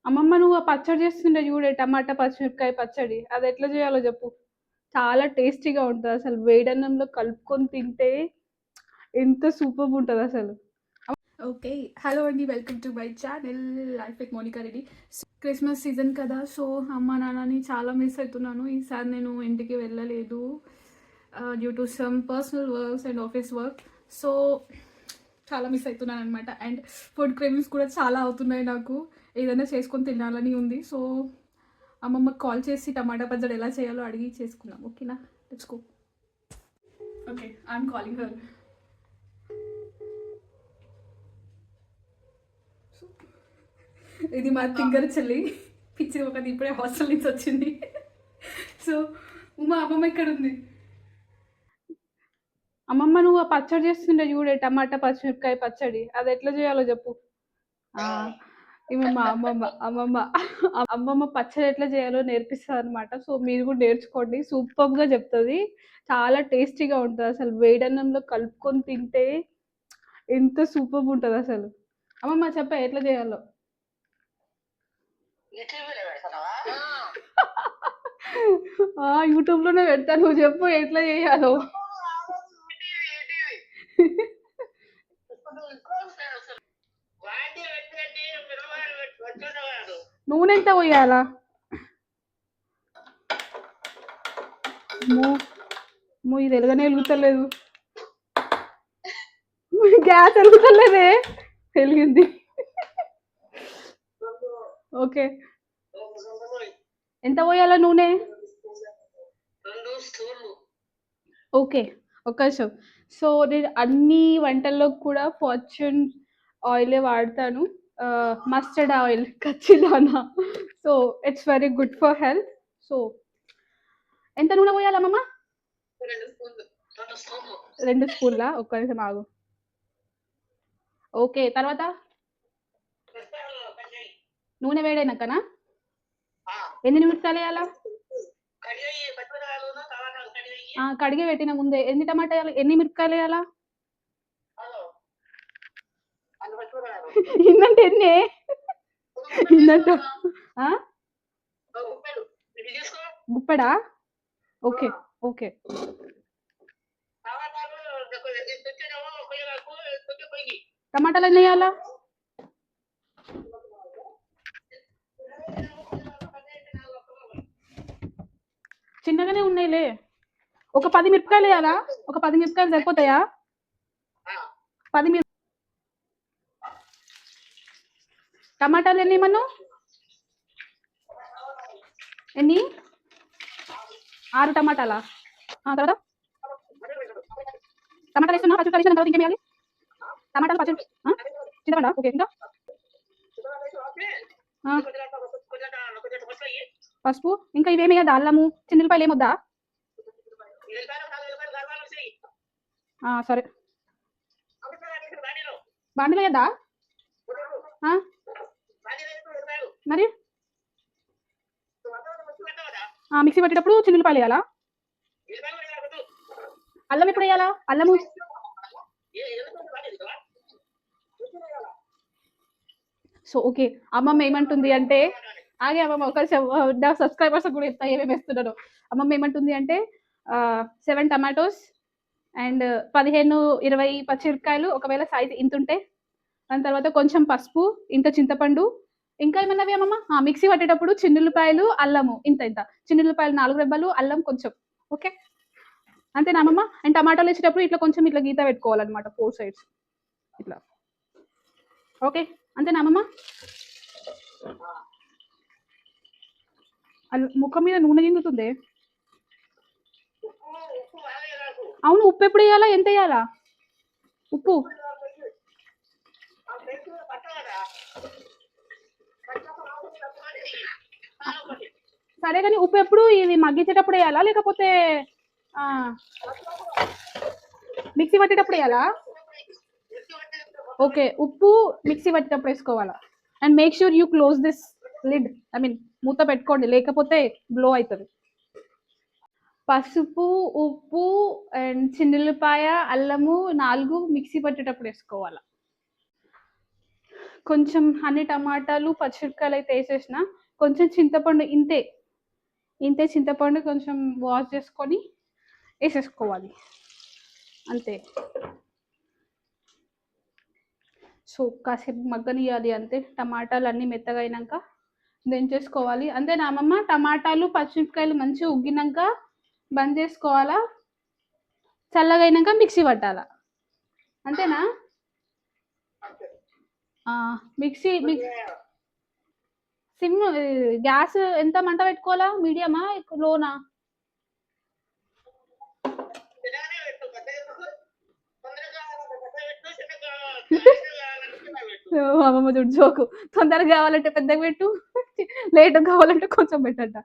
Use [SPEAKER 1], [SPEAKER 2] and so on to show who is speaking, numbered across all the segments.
[SPEAKER 1] అమ్మమ్మ నువ్వు ఆ పచ్చడి చేస్తుండే చూడే టమాటా పచ్చిమిరపకాయ పచ్చడి అది ఎట్లా చేయాలో చెప్పు. చాలా టేస్టీగా ఉంటుంది అసలు, వేడన్నంలో కలుపుకొని తింటే ఎంత సూపర్ ఉంటుంది అసలు. ఓకే, హలో అండి, welcome to my channel life with Monica Reddy. Christmas season కదా, సో అమ్మ నాన్నని చాలా మిస్ అవుతున్నాను. ఈసారి నేను ఇంటికి వెళ్ళలేదు due to some personal works and office work. So చాలా మిస్ అవుతున్నాను అనమాట. అండ్ ఫుడ్ క్రేవింగ్స్ కూడా చాలా అవుతున్నాయి నాకు. ఏదైనా చేసుకొని తినాలని ఉంది. సో అమ్మమ్మకి కాల్ చేసి టమాటా పచ్చడి ఎలా చేయాలో అడిగి చేసుకుందాం. ఓకేనా, let's go. Okay, I'm calling her. ఇది మా తింగర్ చెల్లి, పిచ్చి ఒకటి ఇప్పుడే హాస్టల్ నుంచి వచ్చింది. సో ఉమా, అమ్మమ్మ ఇక్కడ ఉంది. అమ్మమ్మ నువ్వు ఆ పచ్చడి చేస్తుండే చూడే టమాటా పచ్చిమిరపకాయ పచ్చడి అది ఎట్లా చేయాలో చెప్పు. ఇవి మా అమ్మమ్మ అమ్మమ్మ అమ్మమ్మ పచ్చడి ఎట్లా చేయాలో నేర్పిస్తుంది అనమాట. సో మీరు కూడా నేర్చుకోండి, సూపర్గా చెప్తుంది. చాలా టేస్టీగా ఉంటుంది అసలు, వేడన్నంలో కలుపుకొని తింటే ఎంత సూపర్ ఉంటుంది అసలు. అమ్మమ్మ చెప్ప ఎట్లా చేయాలో. యూట్యూబ్లోనే పెడతా, నువ్వు చెప్పు ఎట్లా చేయాలో. నూనె ఎంత పోయాలా? ఇది ఎలుగనే వెలుగుతలేదు, గ్యాస్ వెలుగుతలేదే. వెలిగింది. ఓకే, ఎంత పోయాలా నూనె? ఓకే, ఒక్క నిమిషం. సో నేను అన్ని వంటల్లో కూడా ఫార్చ్యూన్ ఆయిలే వాడతాను, మస్టర్డ్ ఆయిల్ ఖచ్చితంగా. So it's very good for health. So ఎంత నూనె పోయాలమ్మమ్మ? 2 స్పూన్లా? ఒక్క నిమిషం ఆగు. ఓకే, తర్వాత నూనె వేడైనాకనా ఎన్ని నిమిషాలు వేయాలా? కడిగి పెట్టిన ముందే. ఎన్ని టమాటా వేయాలి, ఎన్ని మిరపకాయలు వేయాలా? ఇన్నంటే ఎన్ని? ఇన్నంట గుప్పెడా? Okay okay. టమాటాలు ఎన్ని వేయాలా? చిన్నగానే ఉన్నాయిలే. ఒక 10 మిరపకాయలు వేయాలా? ఒక 10 మిరపకాయలు సరిపోతాయా? 10 టమాటాలు ఎన్ని మనం? ఎన్ని? 6 టమాటాలా? తర్వాత టమాటాలు వేస్తున్నా, పచ్చి కలిసిన తర్వాత ఇంకేం వేయాలి? టమాటాలు పచ్చి చింతపండా? ఓకే, ఇంకా పసుపు, ఇంకా ఇవేమి వేయద్దా? అల్లము చిన్నులపాయలు ఏమొద్దా? సరే, బాండిలో వేయద్దా? మరి మిక్సీ పట్టేటప్పుడు చిన్నులపాయలు వేయాలా? అల్లం ఎప్పుడు వేయాలా? అల్లము సో ఓకే. అమ్మమ్మ ఏమంటుంది అంటే, ఆగే అమ్మమ్మ ఒక నా సబ్స్క్రైబర్స్ కూడా చెప్తా ఏమేమి వేస్తున్నారో. అమ్మమ్మ ఏమంటుంది అంటే 7 టమాటోస్ అండ్ 15-20 పచ్చిమిరపకాయలు ఒకవేళ సైజ్ ఇంత ఉంటే, దాని తర్వాత కొంచెం పసుపు, ఇంత చింతపండు, ఇంకా ఏమన్నవి అమ్మమ్మ? మిక్సీ పట్టేటప్పుడు చిన్నులపాయలు, అల్లము ఇంత ఇంత. చిన్నులపాయలు 4 రెబ్బలు, అల్లం కొంచెం. ఓకే, అంతేనా అమ్మమ్మ? అండ్ టమాటాలు వేసేటప్పుడు ఇట్లా కొంచెం ఇట్లా గీత పెట్టుకోవాలన్నమాట 4 సైడ్స్ ఇట్లా. ఓకే, అంతేనా అమ్మమ్మ? ముఖం మీద నూనె గింగుతుంది. అవును, ఉప్పు ఎప్పుడు వేయాలా? ఎంత వేయాలా ఉప్పు? సరే కానీ ఉప్పు ఎప్పుడు ఇది మగ్గించేటప్పుడు వేయాలా లేకపోతే మిక్సీ పట్టేటప్పుడు వేయాలా? ఓకే, ఉప్పు మిక్సీ పట్టేటప్పుడు వేసుకోవాలా. And make sure you close this lid, I mean మూత పెట్టుకోండి, లేకపోతే బ్లో అవుతుంది. పసుపు, ఉప్పు అండ్ చిన్నులపాయ, అల్లము 4 మిక్సీ పట్టేటప్పుడు వేసుకోవాలా. కొంచెం అన్ని టమాటాలు పచ్చిమిరపకాయలు అయితే వేసేసిన, కొంచెం చింతపండు ఇంతే, ఇంతే చింతపండు కొంచెం వాష్ చేసుకొని వేసేసుకోవాలి అంతే. సో కాసేపు మగ్గనియాలి అంతే. టమాటాలు అన్నీ మెత్తగా అయినాక దించేసుకోవాలి అంతేనా అమ్మమ్మ? టమాటాలు పచ్చిమిరపకాయలు మంచిగా ఉగ్గినాక బంద్ చేసుకోవాలా, చల్లగా అయినాక మిక్సీ పట్టాలా అంతేనా? మిక్సీ సిమ్ గ్యాస్ ఎంత మంట పెట్టుకోవాలా? మీడియమా లోనా? అమ్మమ్మ చూడు జోకు, తొందరగా కావాలంటే పెద్దగా పెట్టు, లేట్ కావాలంటే కొంచెం పెట్టంట.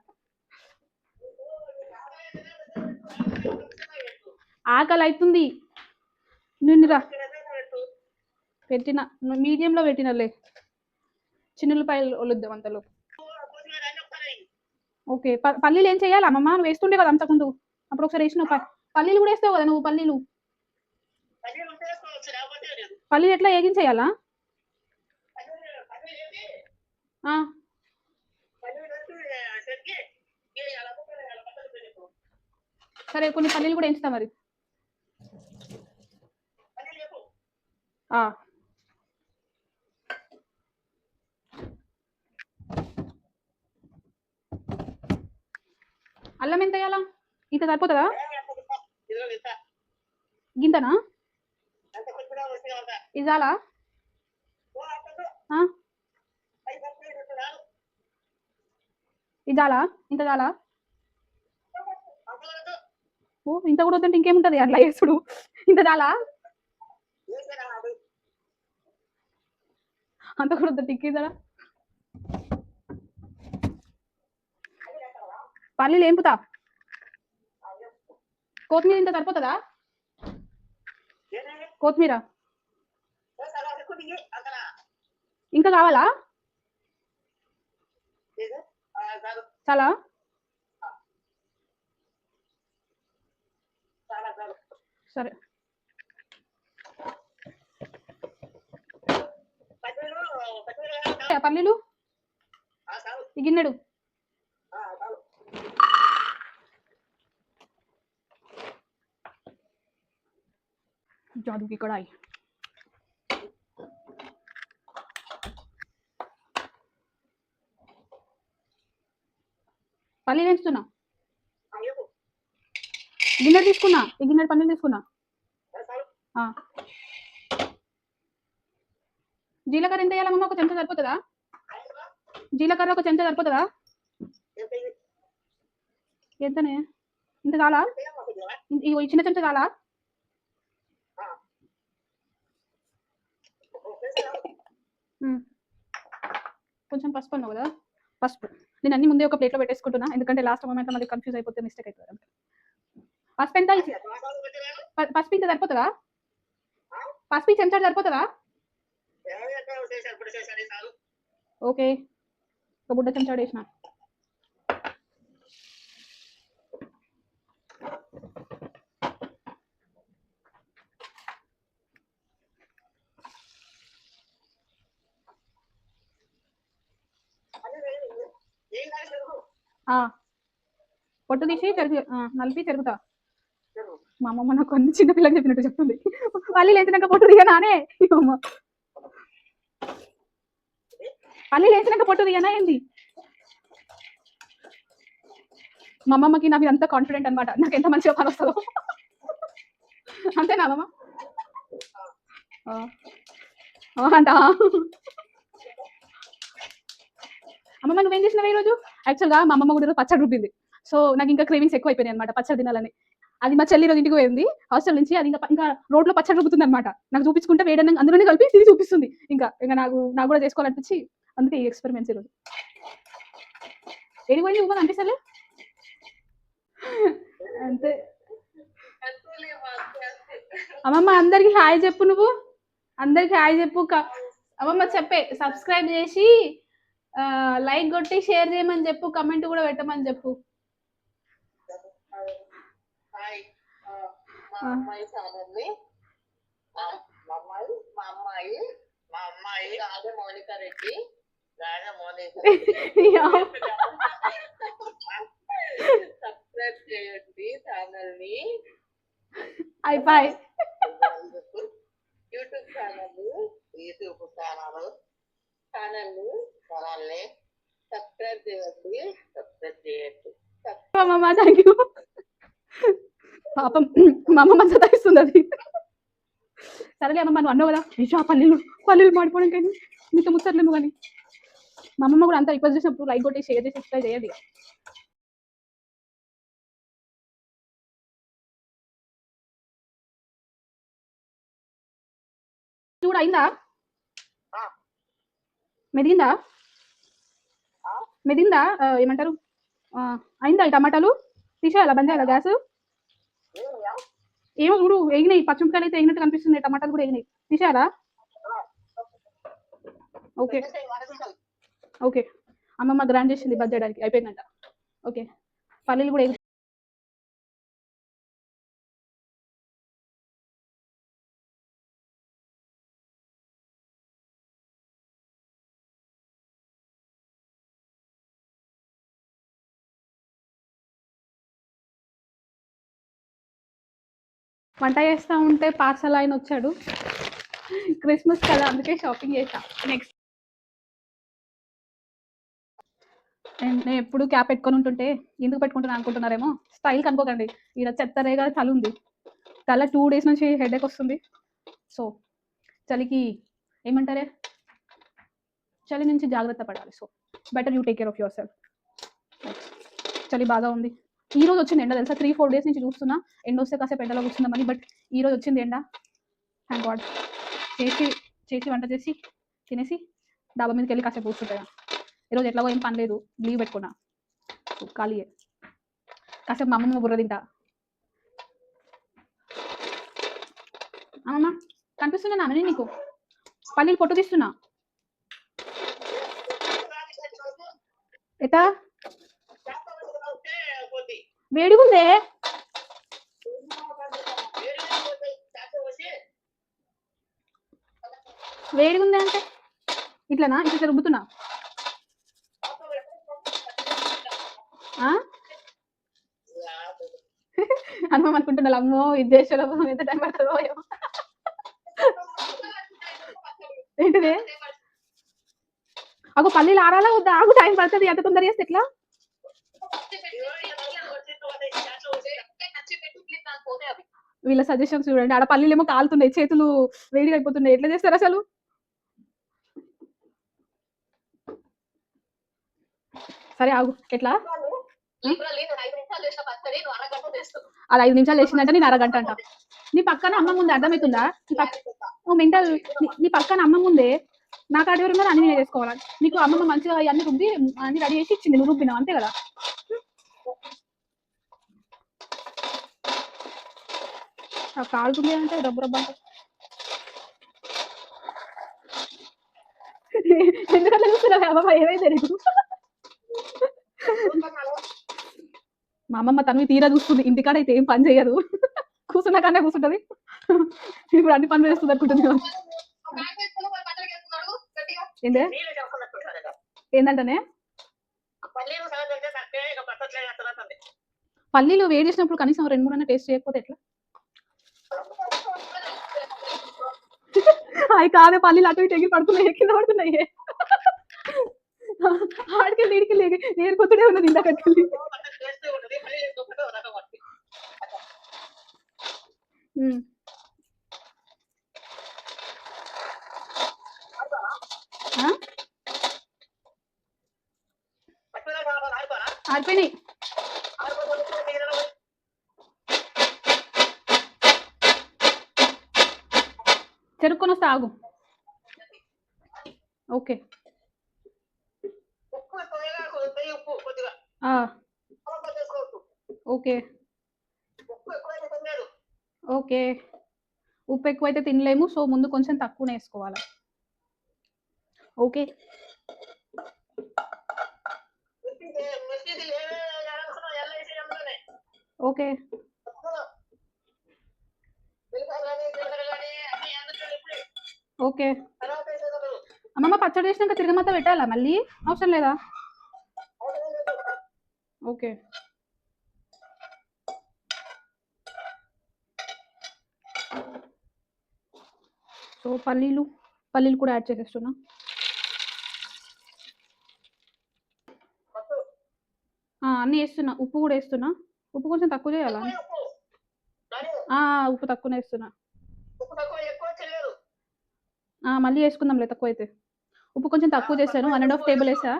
[SPEAKER 1] ఆకలి అవుతుంది, నేను రా పెట్టిన మీడియంలో పెట్టినలే, చిన్నులపాయలు ఒలుద్దాం అంతలో. ఓకే, పల్లీలు ఏం చేయాలి అమ్మమ్మ? నువ్వు వేస్తుండే కదా అంతకుముందు, అప్పుడు ఒకసారి వేసినావు. పల్లీలు కూడా వేస్తావు కదా నువ్వు? పల్లీలు పల్లీలు ఎట్లా వేగించేయాలా? సరే కొన్ని పల్లీలు కూడా వేస్తా మరి. అల్లం ఎంత వేయాలా? ఇంత సరిపోతుందా? గింతనా? ఇది చాలా? ఇది చాలా? ఇంత చాలా? ఓ ఇంత కూడా వద్దంటే ఇంకేముంటది అట్లా వేసుడు. ఇంత చాలా? అంత కూడా వద్ద టిక్కిదరా. పల్లీలు ఏంపుతా. కొత్తిమీర ఇంత సరిపోతుందా? కొత్తిమీర ఇంకా కావాలా? చాలా? సరే పల్లీలు ఈ గిన్నెడు जादू की कढ़ाई। పల్లీలు వేస్తున్నా, గిన్నె తీసుకున్నా, ఈ గిన్నె పల్లీలు తీసుకున్నా. జీలకర్ర ఎంత వేయాలమ్మా? ఒక చెంచా సరిపోతుందా? జీలకర్ర ఒక చెంచా సరిపోతుందా? ఎంతనే? ఇంత చాలా? ఈ చిన్న చెంచా చాలా? కొంచెం పసుపు అన్నావు కదా, పసుపు నేను అన్ని ముందే ఒక ప్లేట్లో పెట్టేసుకుంటున్నా, ఎందుకంటే లాస్ట్ మూమెంట్లో మళ్ళీ కన్ఫ్యూజ్ అయిపోతే మిస్టేక్ అవుతుంది. పసుపు ఎంత? పసుపు ఇంత సరిపోతుందా? పసుపు చెంచా సరిపోతుందా? ఓకే, ఒక బుడ్డ చెంచా వేసిన. పొట్టు తీసి నలిపి చెరుగుతా. మా అమ్మమ్మ నాకు అన్ని చిన్నపిల్లకి చెప్పినట్టు చెప్తుంది. పల్లీలు వేసినాక పొట్టు తీయనానే? పల్లీలు వేసినాక పొట్టు తీయనా ఏంది? మా అమ్మమ్మకి నాకు అంత కాన్ఫిడెంట్ అనమాట, నాకు ఎంత మంచిగా పని వస్తుందో. అంతేనా అమ్మమ్మ? అంట. అమ్మమ్మ నువ్వేం చేసినావు ఈరోజు? యాక్చువల్గా మా అమ్మమ్మ కూడా పచ్చడి రుబ్బింది. సో నాకు ఇంకా క్రేవింగ్స్ ఎక్కువ అయిపోయినాయి అనమాట పచ్చడి తినాలని. అది మా చెల్లి రోజు ఇంటికి పోయింది హాస్టల్ నుంచి, అది ఇంకా రోడ్లో పచ్చడి రుబ్బుతుంది అనమాట. నాకు చూపించుకుంటే వేడన్నా అందులోనే కలిపి తిని చూపిస్తుంది. ఇంకా నాకు కూడా చేసుకోవాలనిపించి అందుకే ఈ ఎక్స్పెరిమెంట్స్ ఈరోజు. ఏడిపోయింది ఉమ్మని అనిపిస్తలే అంతే. అమ్మమ్మ అందరికి హాయ్ చెప్పు, నువ్వు అందరికి హాయ్ చెప్పు. అమ్మమ్మ చెప్పే, సబ్స్క్రైబ్ చేసి లైక్ కొట్టి షేర్ చేయమని చెప్పు, కమెంట్ కూడా పెట్టమని చెప్పు.
[SPEAKER 2] మా అమ్మాయి రాజే మౌనిక రెడ్డి సబ్స్క్రైబ్ చేయండి ఛానల్ ని.
[SPEAKER 1] అయిపోయి
[SPEAKER 2] యూట్యూబ్ ఛానల్ ఛానల్ని సబ్స్క్రైబ్ చేయండి.
[SPEAKER 1] అమ్మమ్మ థ్యాంక్ యూ. పాపం మా అమ్మమ్మ సతాయిస్తుంది అది. సరేలే అమ్మమ్మ నువ్వు అన్నావు కదా నిజా పల్లీలు మాడిపోవడం కానీ నీతో ముచ్చట్లేము కానీ మా అమ్మమ్మ కూడా అంతా రిక్వెస్ట్ చేసినప్పుడు లైక్ కొట్టి షేర్ చేసి సబ్స్క్రైబ్ చేయాలి. చూడ అయిందా మెదిందా ఏమంటారు అయిందా ఈ టమాటాలు తీసేయాలా బంద్ చేయాలా గ్యాస్? ఏమో చూడు ఎగినాయి పచ్చిమిరపకాయలు అయితే ఎగినట్టు కనిపిస్తుంది టమాటాలు కూడా ఎగినాయి తీసేయాలా? ఓకే ఓకే అమ్మమ్మ గ్రైండ్ చేసింది బజ్ చేయడానికి అయిపోయిందంట. ఓకే పల్లీలు కూడా వంట చేస్తూ ఉంటే పార్సల్ ఆయన వచ్చాడు. క్రిస్మస్ కదా అందుకే షాపింగ్ చేసా. నెక్స్ట్ నేను ఎప్పుడు క్యాప్ పెట్టుకొని ఉంటుంటే ఎందుకు పెట్టుకుంటున్నా అనుకుంటున్నారేమో స్టైల్ కనుకోకండి. ఈడ చెత్తరేగా చలి ఉంది తల 2 days నుంచి హెడేక్ వస్తుంది. సో చలికి ఏమంటారే చలి నుంచి జాగ్రత్త పడాలి. So better you take care of your self. చలి బాగా ఉంది. ఈ రోజు వచ్చింది ఎండ తెలుసా 3-4 days నుంచి చూస్తున్నా ఎండ వస్తే కాసేపు ఎండలో కూర్చుందామని బట్ ఈ రోజు వచ్చింది ఎండ. Thank God. చేసి వంట చేసి తినేసి డాబా మీదకి వెళ్ళి కాసేపు కూర్చుంటాయా. ఈరోజు ఎట్లాగో ఏం పని లేదు లీవ్ పెట్టుకున్నా ఖాళీయే. కాసేపు మా అమ్మమ్మ బుర్ర తింటా. అమ్మమ్మ కనిపిస్తున్నా నామని నీకు పల్లీలు పొట్టు తీస్తున్నా ఎట్టా వేడిగుందే వేడిగుందే అంటే ఇట్లనా ఇట్లా రుబ్బుతున్నా అమ్మమ్మ అనుకుంటున్నా అమ్మో ఇది దేశంలో ఎంత టైం పడుతుందో ఏమో. ఏంటిది అగో పల్లీలు ఆరాలా వద్దా ఆగు టైం పడుతుంది ఎంత తొందర చేస్తే ఎట్లా? వీళ్ళ సజెషన్స్ చూడండి. ఆడ పల్లీలు ఏమో కాలుతున్నాయి చేతులు వేడిగా అయిపోతున్నాయి ఎట్లా చేస్తారు అసలు? సరే ఆగు ఎట్లా అది 5 నిమిషాలు వేసిందంటే నేను అరగంట అంట. నీ పక్కన అమ్మ ముందే అర్థమవుతుందా? మెంటల్ నీ పక్కన అమ్మ ముందే నాకు అడిగారు ఉన్నారు అన్ని నేను చేసుకోవాలి. నీకు అమ్మమ్మ మంచిగా అన్ని రుబ్బి అన్ని రెడీ చేసి ఇచ్చింది నువ్వు రుబ్బినావు అంతే కదా. కాలుతుంది అంటే రబ్బు రబ్బ అంటే ఎందుకట్లా చూస్తున్నావు అమ్మమ్మ ఏమైంది నీకు? మా అమ్మమ్మ తనవి తీరా చూస్తుంది ఇంటికాడ అయితే ఏం పని చేయదు కూర్చున్నా కన్నా కూర్చుంటది. ఇప్పుడు అన్ని పనులు చేస్తుంది అనుకుంటుంది. ఏంటంటే పల్లీలు వేడి చేసినప్పుడు కనీసం 2-3 టేస్ట్ చేయకపోతే ఎట్లా? అవి కాదే పల్లీలు అటు ఇటు ఎగిరి పడుతున్నాయి కింద పడుతున్నాయి. ఆడికెళ్ళి ఈడికెళ్ళి ఏరుకొత్తడే ఉన్నది ఇందాకెళ్ళి. ఆరిపోయినాయి. చెరుక్కొని వస్తా ఆగు. ఓకే ఓకే ఓకే ఉప్పు ఎక్కువైతే తినలేము సో ముందు కొంచెం తక్కువనే వేసుకోవాలి. ఓకే ఓకే ఓకే పచ్చడి చేసినాక తిరగమాత పెట్టాలా మళ్ళీ? అవసరం లేదా? ఓకే. సో పల్లీలు కూడా యాడ్ చేసేస్తున్నా. అన్నీ వేస్తున్నా. ఉప్పు కూడా వేస్తున్నా. ఉప్పు కొంచెం తక్కువ చేయాలా? ఉప్పు తక్కువనే వేస్తున్నా. మళ్ళీ వేసుకుందాంలే తక్కువ అయితే. ఉప్పు కొంచెం తక్కువ చేశాను. 1½ టేబుల్ వేసా.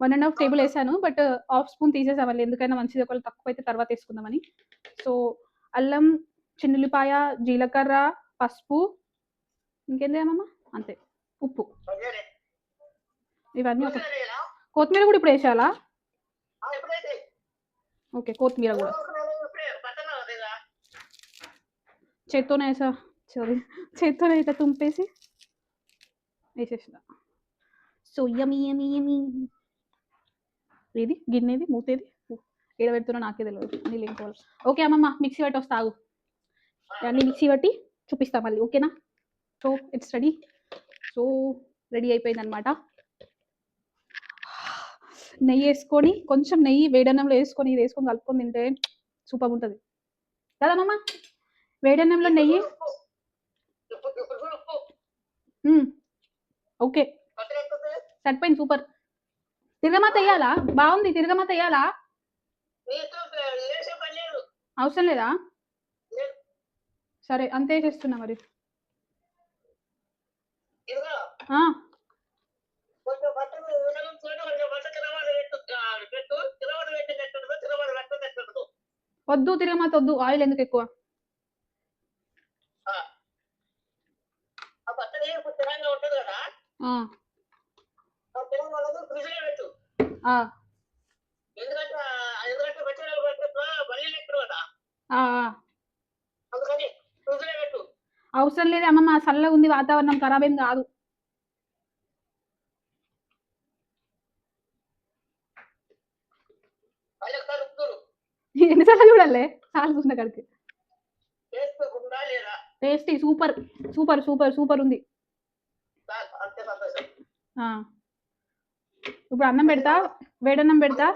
[SPEAKER 1] 1½ టేబుల్ వేసాను. బట్ హాఫ్ స్పూన్ తీసేసా మళ్ళీ, ఎందుకైనా మంచిది ఒకవేళ తక్కువ అయితే తర్వాత వేసుకుందామని. సో అల్లం, చిన్నుల్లిపాయ, జీలకర్ర, పసుపు, ఇంకేం చేయమమ్మా? అంతే, ఉప్పు, ఇవన్నీ. ఒక కొత్తిమీర కూడా ఇప్పుడు వేసేయాలా? ఓకే, కొత్తిమీర కూడా చేత్తోనే వేసా. చేత్తోనే ఇట్లా తుంపేసి వేసేసిన. So yummy yummy yummy. ఏది గిన్నెది మూతేది ఏడ పెడుతున్నా నాకే తెలియదు. నీళ్ళు ఇంకోవాలి. ఓకే అమ్మమ్మ, మిక్సీ పట్టి వస్తా ఆగు. అన్నీ మిక్సీ పట్టి చూపిస్తా మళ్ళీ, ఓకేనా? So it's ready. So ready అయిపోయింది అనమాట. నెయ్యి వేసుకొని, కొంచెం నెయ్యి వేడన్నంలో వేసుకొని, ఇది వేసుకొని కలుపుకొని తింటే సూపర్ ఉంటుంది కదమ్మమ్మ? వేడన్నంలో నెయ్యి. ఓకే, సరిపోయింది, సూపర్. తిరగమాత వేయాలా? బాగుంది. తిరగమాత వేయాలా? అవసరం లేదా? సరే, అంతే చేస్తున్నా మరి. వద్దు, తిరగమాత వద్దు. ఆయిల్ ఎందుకు ఎక్కువ? అవసరం లేదు అమ్మమ్మ, చల్లగా ఉంది వాతావరణం, ఖరాబ్ ఏం కాదు. ఎన్నిసార్లు చూడాలి? చాలా చూసిన కడికి. Tasty, super super super super ఉంది. ఇప్పుడు అన్నం పెడతా, వేడన్నం పెడతా.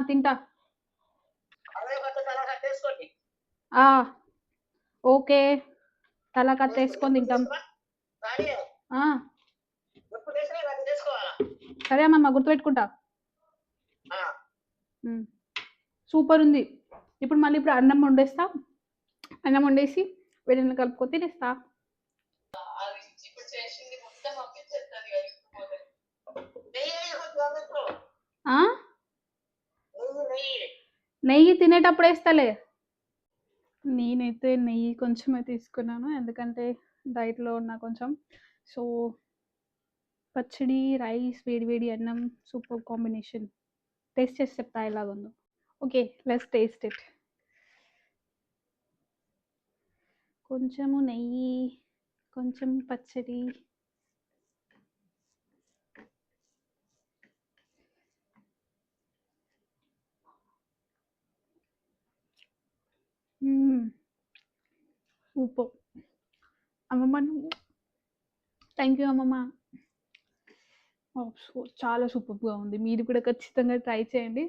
[SPEAKER 1] తింటా. ఓకే, తలా కత్త వేసుకొని తింటాం. సరే అమ్మమ్మ, గుర్తుపెట్టుకుంటా. సూపర్ ఉంది. ఇప్పుడు మళ్ళీ అన్నం వండేస్తా. అన్నం వండేసి వేడన్నం కలుపుకొని తినేస్తా. నెయ్యి తినేటప్పుడు వేస్తలే. నేనైతే నెయ్యి కొంచెమే తీసుకున్నాను, ఎందుకంటే డైట్లో ఉన్నా కొంచెం. సో పచ్చడి, రైస్, వేడి వేడి అన్నం, సూపర్ కాంబినేషన్. టేస్ట్ చేసి చెప్తా ఎలాగుందో. Okay, let's taste it. కొంచెము నెయ్యి, కొంచెం పచ్చడి. సూపర్ అమ్మమ్మ. థ్యాంక్ యూ అమ్మమ్మ. చాలా సూపర్గా ఉంది. మీరు కూడా ఖచ్చితంగా ట్రై చేయండి.